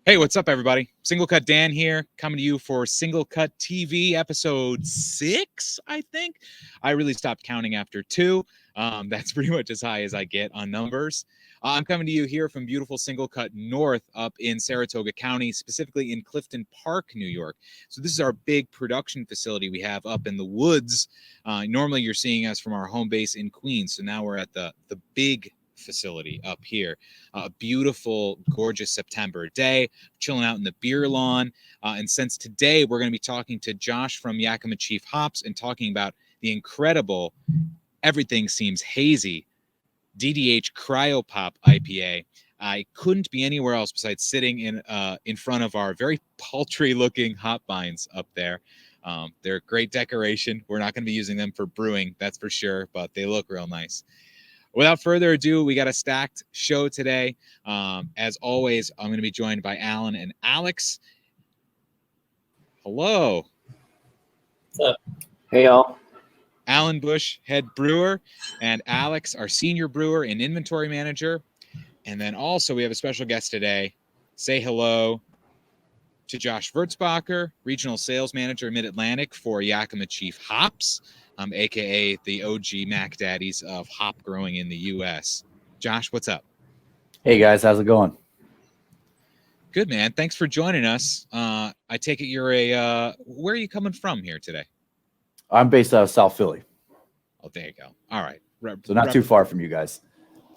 Hey, what's up, everybody? Single Cut Dan here, coming to you for Single Cut TV episode 6, I think. I really stopped counting after 2. That's pretty much as high as I get on numbers. I'm coming to you here from beautiful Single Cut North up in Saratoga County, specifically in Clifton Park, New York. So this is our big production facility we have up in the woods. Normally, you're seeing us from our home base in Queens. So now we're at the big facility up here. A beautiful, gorgeous September day, chilling out in the beer lawn. And since today we're going to be talking to Josh from Yakima Chief Hops and talking about the incredible Everything Seems Hazy DDH CryoPop IPA, I couldn't be anywhere else besides sitting in front of our very paltry looking hop vines up there. They're a great decoration. We're not going to be using them for brewing, that's for sure, but they look real nice. Without further ado, we got a stacked show today. As always, I'm going to be joined by Alan and Alex. Hello. What's up? Hey, y'all. Alan Bush, head brewer, and Alex, our senior brewer and inventory manager. And then also we have a special guest today. Say hello to Josh Wurzbacher, regional sales manager Mid-Atlantic for Yakima Chief Hops, aka the OG Mac Daddies of hop growing in the U.S. Josh, what's up? Hey guys, how's it going? Good, man. Thanks for joining us. I take it you're where are you coming from here today? I'm based out of South Philly. Oh, there you go. All right. So not too far from you guys.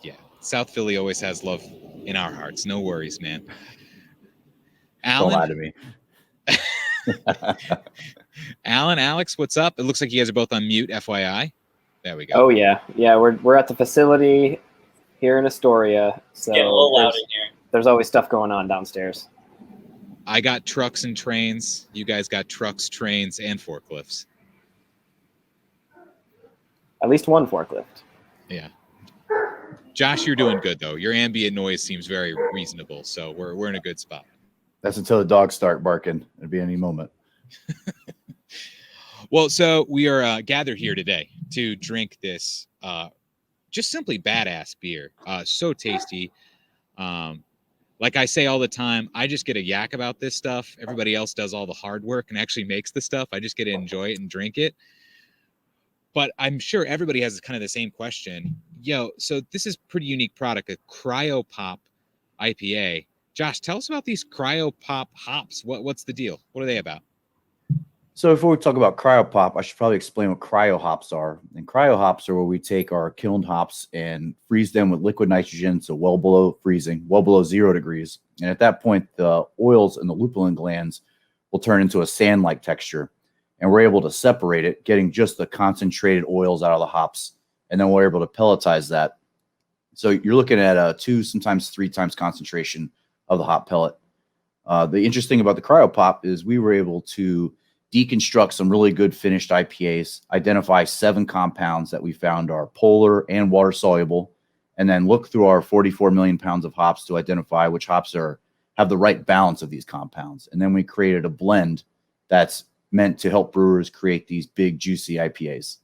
Yeah. South Philly always has love in our hearts. No worries, man. Alan? Don't lie to me. Alan, Alex, what's up? It looks like you guys are both on mute, FYI. There we go. Oh, yeah. Yeah, we're at the facility here in Astoria. So getting a little loud in here. There's always stuff going on downstairs. I got trucks and trains. You guys got trucks, trains, and forklifts. At least one forklift. Yeah. Josh, you're doing good, though. Your ambient noise seems very reasonable, so we're in a good spot. That's until the dogs start barking. It'll be any moment. Well, so we are gathered here today to drink this just simply badass beer. So tasty. Like I say all the time, I just get a yak about this stuff. Everybody else does all the hard work and actually makes the stuff. I just get to enjoy it and drink it. But I'm sure everybody has kind of the same question. Yo, so this is a pretty unique product, a CryoPop IPA. Josh, tell us about these CryoPop hops. What's the deal? What are they about? So before we talk about CryoPop, I should probably explain what cryohops are. And cryohops are where we take our kiln hops and freeze them with liquid nitrogen, so well below freezing, well below 0 degrees. And at that point, the oils and the lupulin glands will turn into a sand-like texture. And we're able to separate it, getting just the concentrated oils out of the hops. And then we're able to pelletize that. So you're looking at a 2, sometimes 3 times concentration of the hop pellet. The interesting about the CryoPop is we were able to deconstruct some really good finished IPAs, identify 7 compounds that we found are polar and water soluble, and then look through our 44 million pounds of hops to identify which hops have the right balance of these compounds. And then we created a blend that's meant to help brewers create these big, juicy IPAs.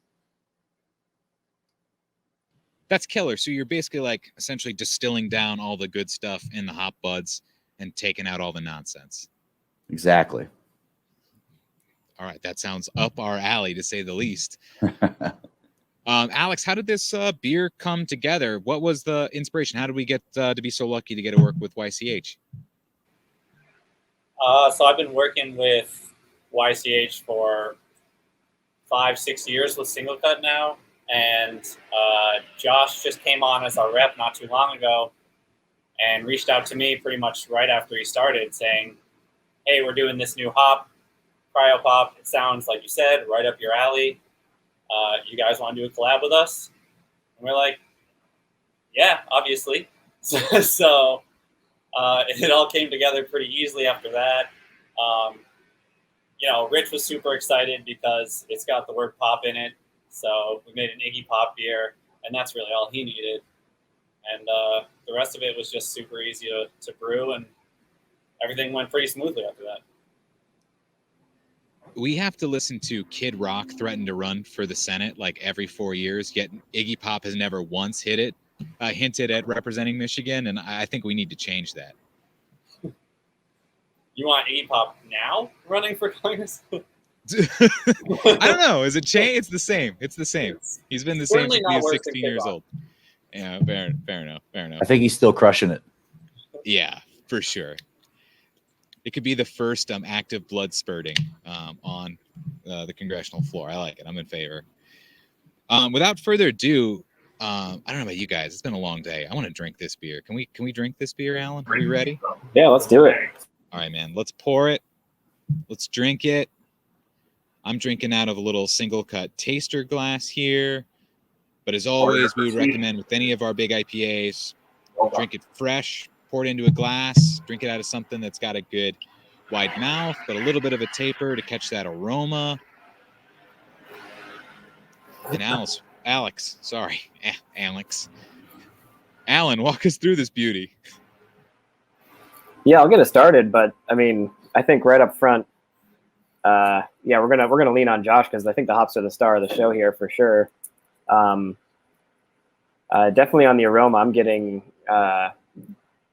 That's killer. So you're basically like essentially distilling down all the good stuff in the hop buds and taking out all the nonsense. Exactly. All right. That sounds up our alley, to say the least. Alex, how did this beer come together? What was the inspiration? How did we get to be so lucky to get to work with YCH? So I've been working with YCH for 5-6 years with Single Cut now. And Josh just came on as our rep not too long ago and reached out to me pretty much right after he started saying, hey, we're doing this new hop, CryoPop. It sounds, like you said, right up your alley. You guys want to do a collab with us? And we're like, yeah, obviously. So it all came together pretty easily after that. Rich was super excited because it's got the word pop in it. So we made an Iggy Pop beer, and that's really all he needed. And the rest of it was just super easy to brew, and everything went pretty smoothly after that. We have to listen to Kid Rock threaten to run for the Senate like every 4 years, yet Iggy Pop has never once hinted at representing Michigan, and I think we need to change that. You want Iggy Pop now running for Congress? I don't know. Is it change? It's the same. It's the same. He's been the same Certainly since he not was worse than 16 Kid years Rock. old. Yeah, fair enough. Fair enough. I think he's still crushing it. Yeah, for sure. It could be the first active blood spurting on the congressional floor. I like it. I'm in favor. Without further ado, I don't know about you guys. It's been a long day. I want to drink this beer. Can we drink this beer, Alan? Are we ready? Yeah, let's do it. All right, man. Let's pour it. Let's drink it. I'm drinking out of a little single cut taster glass here. But as always, we would recommend with any of our big IPAs, drink it fresh, pour it into a glass, drink it out of something that's got a good wide mouth, but a little bit of a taper to catch that aroma. And Alex, Alan, walk us through this beauty. Yeah, I'll get it started, but I mean, I think right up front, yeah, we're gonna lean on Josh because I think the hops are the star of the show here for sure. Definitely on the aroma, I'm getting a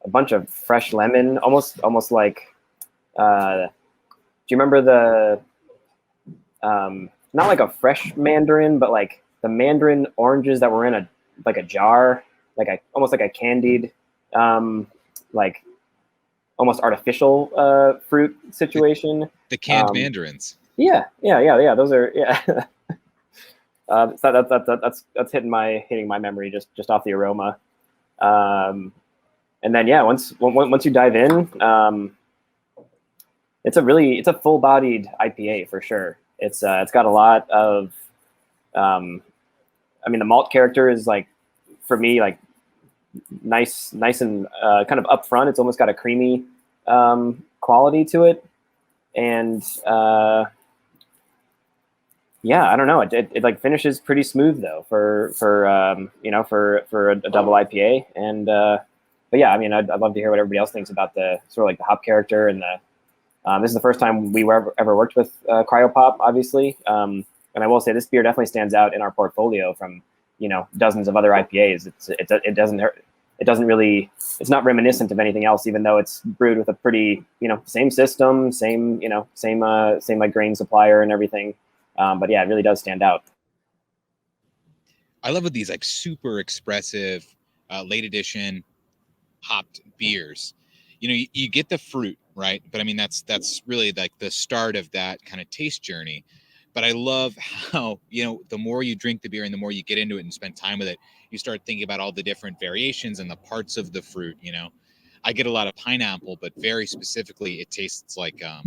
bunch of fresh lemon, almost like. Do you remember the not like a fresh mandarin, but like the mandarin oranges that were in a jar, almost like a candied, like almost artificial fruit situation. The canned mandarins. Yeah. Those are that's hitting my memory just off the aroma, and then yeah, once you dive in, it's a full-bodied IPA for sure. It's got a lot of, I mean, the malt character is like, for me, like nice and kind of upfront. It's almost got a creamy quality to it, and yeah, I don't know. It like finishes pretty smooth though for a double IPA, and but yeah, I mean, I'd love to hear what everybody else thinks about the sort of like the hop character and the. This is the first time we ever worked with CryoPop, obviously, and I will say this beer definitely stands out in our portfolio from dozens of other IPAs. It's not reminiscent of anything else, even though it's brewed with a pretty same system, same like grain supplier and everything. But yeah, it really does stand out. I love with these like super expressive late edition hopped beers. You get the fruit, right? But I mean, that's really like the start of that kind of taste journey. But I love how, the more you drink the beer and the more you get into it and spend time with it, you start thinking about all the different variations and the parts of the fruit. I get a lot of pineapple, but very specifically, it tastes like a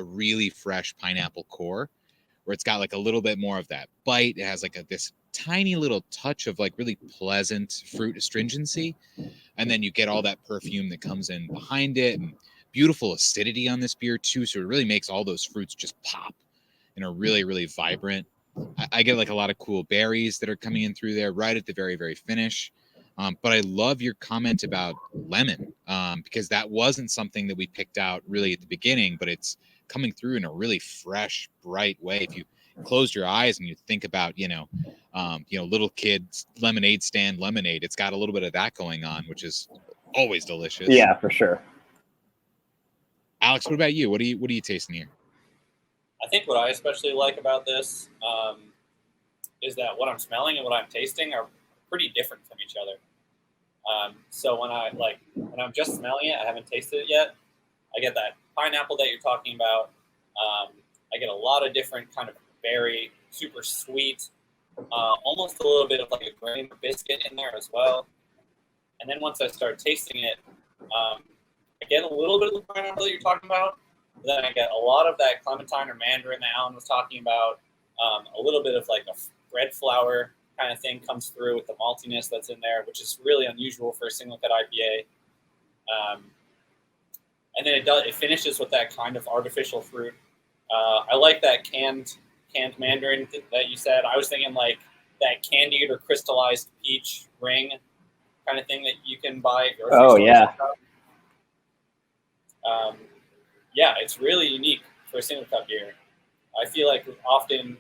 really fresh pineapple core, where it's got like a little bit more of that bite. It has like this tiny little touch of like really pleasant fruit astringency. And then you get all that perfume that comes in behind it, and beautiful acidity on this beer too. So it really makes all those fruits just pop and are really, really vibrant. I get like a lot of cool berries that are coming in through there right at the very, very finish. But I love your comment about lemon, because that wasn't something that we picked out really at the beginning, but it's coming through in a really fresh, bright way. If you close your eyes and you think about, little kids lemonade stand lemonade, it's got a little bit of that going on, which is always delicious. Yeah, for sure. Alex, what about you? What are you tasting here? I think what I especially like about this is that what I'm smelling and what I'm tasting are pretty different from each other. So when I'm just smelling it, I haven't tasted it yet. I get that pineapple that you're talking about. I get a lot of different kind of berry, super sweet, almost a little bit of like a grain biscuit in there as well. And then once I start tasting it, I get a little bit of the pineapple that you're talking about. Then I get a lot of that clementine or mandarin that Alan was talking about. A little bit of like a bread flour kind of thing comes through with the maltiness that's in there, which is really unusual for a single cut IPA. And then it finishes with that kind of artificial fruit. I like that canned mandarin that you said. I was thinking like that candied or crystallized peach ring kind of thing that you can buy at grocery stores. Yeah. Yeah, it's really unique for a single cut beer. I feel like often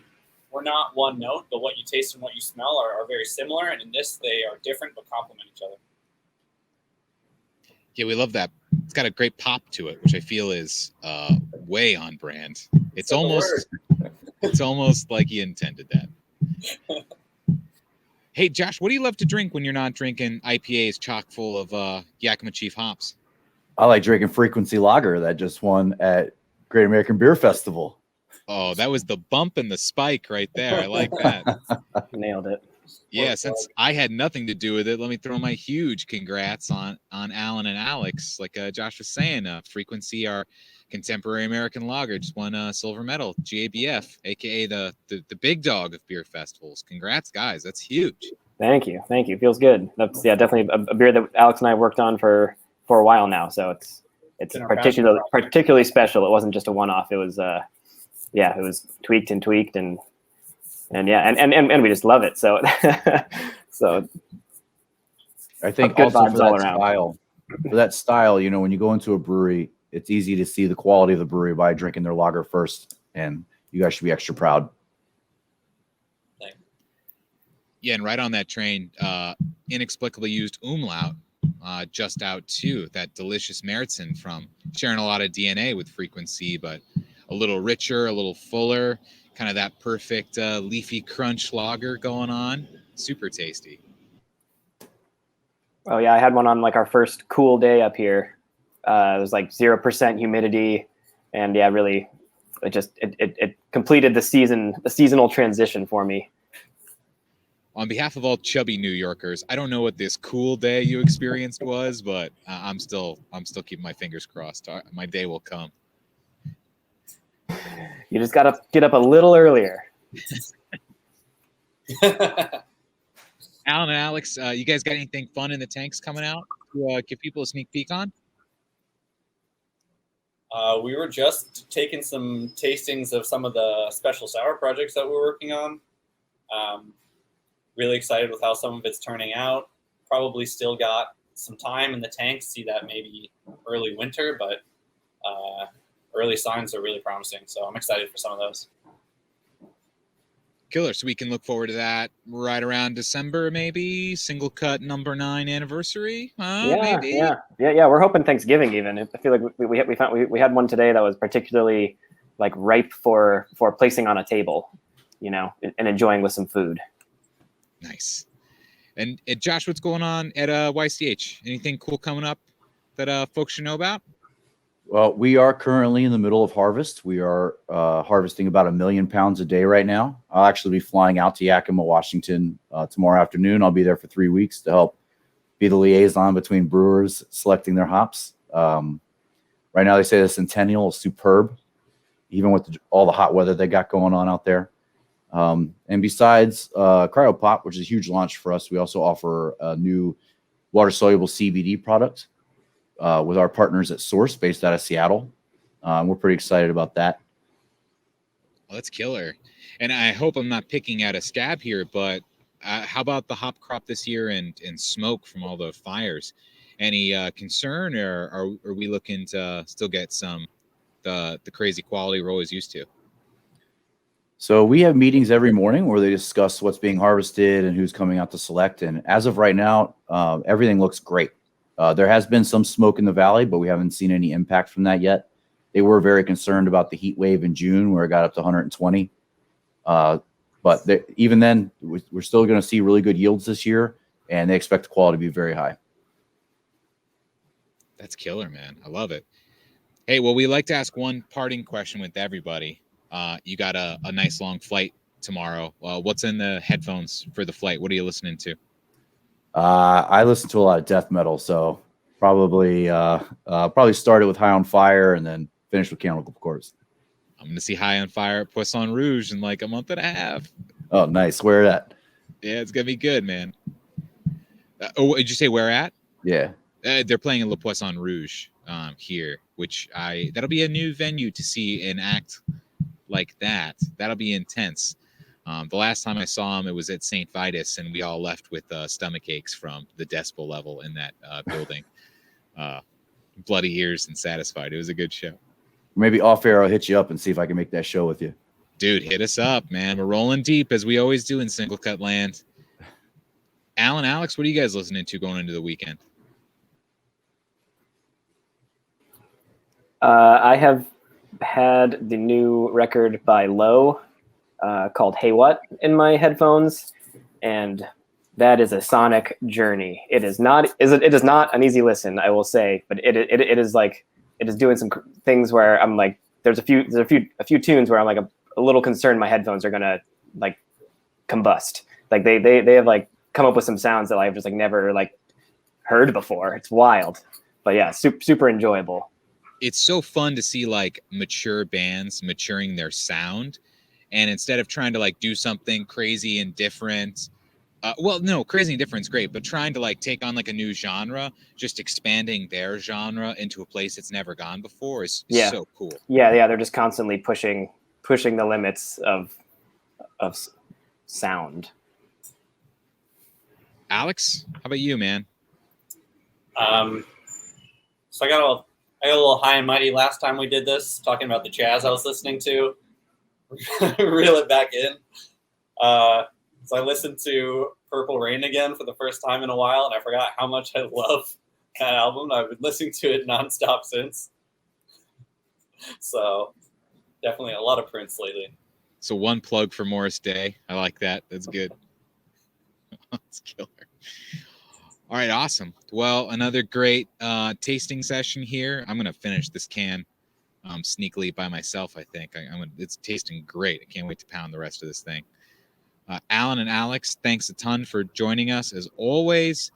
we're not one note, but what you taste and what you smell are very similar. And in this, they are different but complement each other. Yeah, we love that it's got a great pop to it, which I feel is way on brand. It's almost like he intended that. Hey, Josh, what do you love to drink when you're not drinking IPAs chock full of Yakima Chief hops? I like drinking Frequency Lager that just won at Great American Beer Festival. Oh, that was the bump and the spike right there. I like that. Nailed it. Yeah, since I had nothing to do with it, let me throw my huge congrats on Alan and Alex. Like Josh was saying, Frequency, our contemporary American lager, just won a silver medal, GABF, aka the big dog of beer festivals. Congrats, guys! That's huge. Thank you. Feels good. That's definitely a beer that Alex and I worked on for a while now. So it's particularly special. It wasn't just a one-off. It was it was tweaked and we just love it. So so I think good also vibes for all that around. style, when you go into a brewery, it's easy to see the quality of the brewery by drinking their lager first, and you guys should be extra proud. Yeah, and right on that train, inexplicably used umlaut, just out too. That delicious Meritzen from sharing a lot of DNA with Frequency, but a little richer, a little fuller, kind of that perfect leafy crunch lager going on. Super tasty. Oh yeah, I had one on like our first cool day up here. It was like 0% humidity, and yeah, really, it completed the seasonal transition for me. On behalf of all chubby New Yorkers, I don't know what this cool day you experienced was, but I'm still keeping my fingers crossed. My day will come. You just gotta get up a little earlier. Alan and Alex, you guys got anything fun in the tanks coming out to give people a sneak peek on? We were just taking some tastings of some of the special sour projects that we're working on. Really excited with how some of it's turning out. Probably still got some time in the tank to see that maybe early winter, but early signs are really promising. So I'm excited for some of those. Killer. So we can look forward to that right around December, maybe Single Cut number 9 anniversary. Maybe. Yeah. We're hoping Thanksgiving even. I feel like we had one today that was particularly like ripe for placing on a table, and enjoying with some food. Nice. And Josh, what's going on at YCH? Anything cool coming up that folks should know about? Well, we are currently in the middle of harvest. We are harvesting about 1 million pounds a day right now. I'll actually be flying out to Yakima, Washington tomorrow afternoon. I'll be there for 3 weeks to help be the liaison between brewers selecting their hops. Right now, they say the Centennial is superb, even with all the hot weather they got going on out there. And besides CryoPop, which is a huge launch for us, we also offer a new water-soluble CBD product with our partners at Source, based out of Seattle. We're pretty excited about that. Well, that's killer. And I hope I'm not picking out a scab here, but how about the hop crop this year and smoke from all the fires? Any concern, or are we looking to still get some the crazy quality we're always used to? So we have meetings every morning where they discuss what's being harvested and who's coming out to select. And as of right now, everything looks great. There has been some smoke in the valley, but we haven't seen any impact from that yet. They were very concerned about the heat wave in June where it got up to 120. But even then, we're still going to see really good yields this year, and they expect the quality to be very high. That's killer, man. I love it. Hey, well, we like to ask one parting question with everybody. You got a nice long flight tomorrow. What's in the headphones for the flight? What are you listening to? I listen to a lot of death metal, so probably started with High on Fire and then finished with Cannibal Corpse. I'm going to see High on Fire at Poisson Rouge in like a month and a half. Oh, nice. Where at? Yeah, it's going to be good, man. Did you say where at? Yeah. They're playing in Le Poisson Rouge here, which that'll be a new venue to see an act like that. That'll be intense. The last time I saw him, it was at St. Vitus, and we all left with stomach aches from the decibel level in that building. Bloody ears and satisfied. It was a good show. Maybe off air, I'll hit you up and see if I can make that show with you. Dude, hit us up, man. We're rolling deep as we always do in Single Cut land. Alan, Alex, what are you guys listening to going into the weekend? I have had the new record by Low called Hey What in my headphones, and that is a sonic journey. It is not an easy listen, I will say, but it is like it is doing some things where I'm like there's a few tunes where I'm like a little concerned my headphones are gonna like combust. Like they have like come up with some sounds that I've just like never like heard before. It's wild, but yeah, super enjoyable. It's so fun to see like mature bands maturing their sound, and instead of trying to like do something crazy and different, well, no, crazy and different is great, but trying to like take on like a new genre, just expanding their genre into a place it's never gone before is so cool. Yeah, they're just constantly pushing the limits of sound. Alex, how about you, man? So I got a little high and mighty last time we did this, talking about the jazz I was listening to. Reel it back in. So I listened to Purple Rain again for the first time in a while, and I forgot how much I love that album. I've been listening to it nonstop since. So definitely a lot of Prince lately. So one plug for Morris Day. I like that. That's good. That's killer. All right, awesome. Well, another great tasting session here. I'm gonna finish this can sneakily by myself. I think it's tasting great. I can't wait to pound the rest of this thing. Alan and Alex, thanks a ton for joining us as always.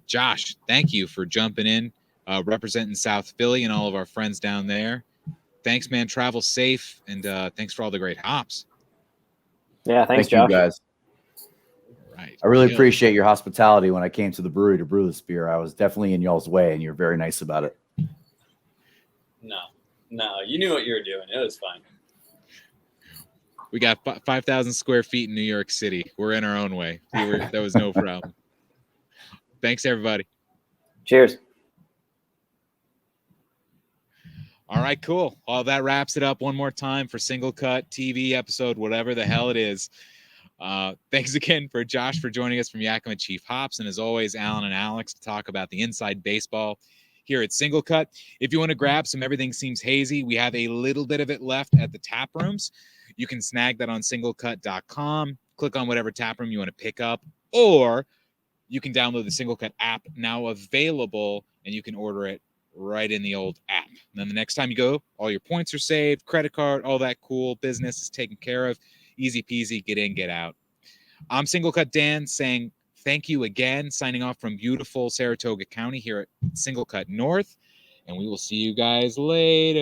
Josh, thank you for jumping in, representing South Philly and all of our friends down there. Thanks, man. Travel safe, and thanks for all the great hops. Yeah, thanks, Thank Josh. you guys. Right. I really appreciate your hospitality when I came to the brewery to brew this beer. I was definitely in y'all's way, and you're very nice about it. No, you knew what you were doing. It was fine. We got 5,000 square feet in New York City. We're in our own way. That was no problem. Thanks, everybody. Cheers. All right, cool. Well, that wraps it up one more time for Single Cut TV episode, whatever the hell it is. Thanks again for Josh for joining us from Yakima Chief Hops, and as always, Alan and Alex to talk about the inside baseball here at Single Cut. If you want to grab some Everything Seems Hazy, we have a little bit of it left at the tap rooms. You can snag that on SingleCut.com. Click on whatever tap room you want to pick up, or you can download the Single Cut app, now available, and you can order it right in the old app. And then the next time you go, all your points are saved, credit card, all that cool business is taken care of. Easy peasy, get in, get out. I'm Single Cut Dan saying thank you again, signing off from beautiful Saratoga County here at Single Cut North, and we will see you guys later.